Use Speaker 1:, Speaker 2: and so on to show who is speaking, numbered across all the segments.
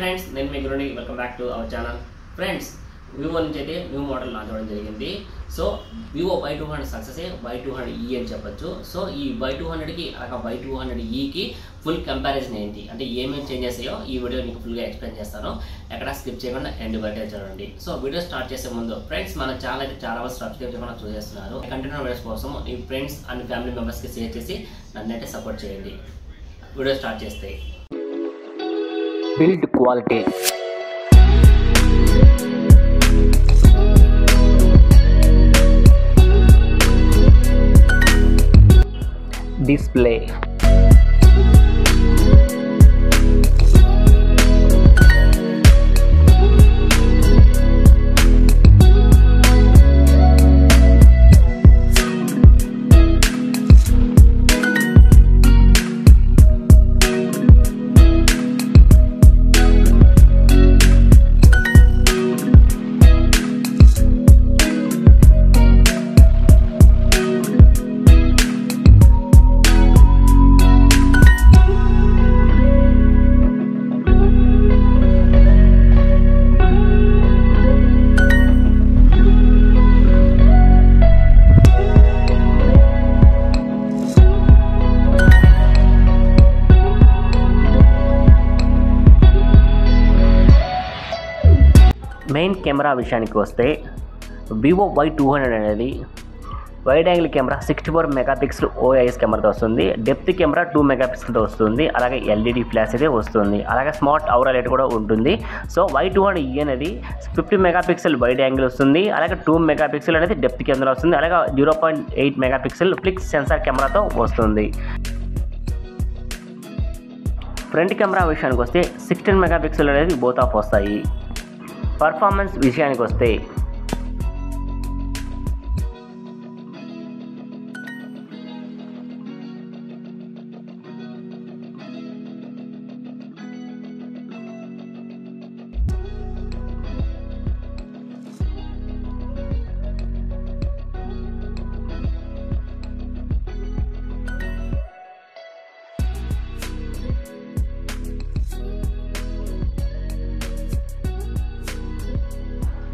Speaker 1: Friends నేను మీ గురుని welcome back to our channel. Friends Vivo నుంచి అయితే న్యూ మోడల్ లాంచ్ అవ్వడం జరిగింది. So Vivo Y200 success Y200E అని చెప్పొచ్చు. సో ఈ Y200కి అలాగే Y200Eకి ఫుల్ కంపారిజన్ ఏంటి అంటే ఏమేమి చేంజెస్ అయ్యో ఈ వీడియో మీకు ఫుల్గా ఎక్స్ప్లెయిన్ చేస్తాను. ఎక్కడ స్కిప్ చేయకుండా ఎండ్ బయట చూడండి. సో వీడియో స్టార్ట్ చేసే ముందు ఫ్రెండ్స్ మన ఛానల్ అయితే చాలా మంది సబ్స్క్రైబ్ చేయకుండా చూసేస్తున్నారు. కంటెంట్ వీడియోస్ కోసం ఈ ఫ్రెండ్స్ అండ్ ఫ్యామిలీ మెంబర్స్కి షేర్ చేసి నన్ను అయితే సపోర్ట్ చేయండి. వీడియో స్టార్ట్ చేస్తే build quality, display, main camera విషయానికి వస్తే వివో Y200 అనేది wide angle camera 64 megapixel OIS కెమెరాతో వస్తుంది. డెప్త్ కెమెరా 2 మెగాపిక్సెల్తో వస్తుంది. అలాగే LED ఫ్లాష్ అయితే వస్తుంది. అలాగే స్మార్ట్ ఔరా లైట్ కూడా ఉంటుంది. సో Y200E అనేది 50 మెగాపిక్సెల్ వైడ్ యాంగిల్ వస్తుంది. అలాగే 2 మెగాపిక్సెల్ అనేది డెప్త్ కెమెరా వస్తుంది. అలాగే 0.8 మెగాపిక్సెల్ ఫ్లిక్స్ సెన్సార్ కెమెరాతో వస్తుంది. ఫ్రంట్ కెమెరా విషయానికి వస్తే 16 మెగాపిక్సెల్ అనేది బోత్ ఆఫ్ వస్తాయి. పర్ఫార్మెన్స్ విషయానికి వస్తే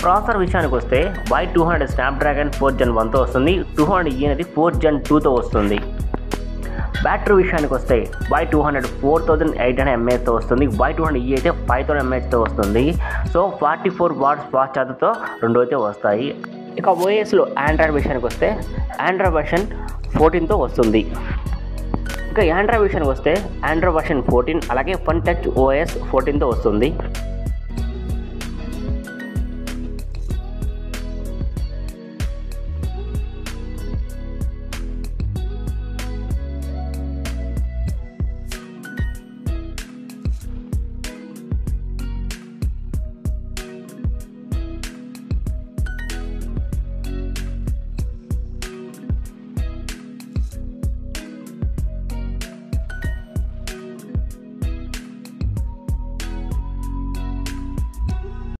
Speaker 1: ప్రాసెసర్ విషయానికి వస్తే Y200 స్నాప్డ్రాగన్ 4 Gen 1తో వస్తుంది. 200E అనేది 4 Gen 2తో వస్తుంది. బ్యాటరీ విషయానికి వస్తే Y200 4800 mAhతో వస్తుంది. Y200E అయితే 5000 mAhతో వస్తుంది. సో 44 watts ఫాస్ట్ ఛార్జర్తో రెండు అయితే వస్తాయి. ఇక ఓఎస్లో ఆండ్రాయిడ్ విషయానికి వస్తే ఆండ్రాయిడ్ వర్షన్ 14తో వస్తుంది. ఇక ఆండ్రాయిడ్ విషయానికి వస్తే ఆండ్రాయిడ్ వర్షన్ 14 అలాగే ఫన్ టచ్ OS 14తో వస్తుంది.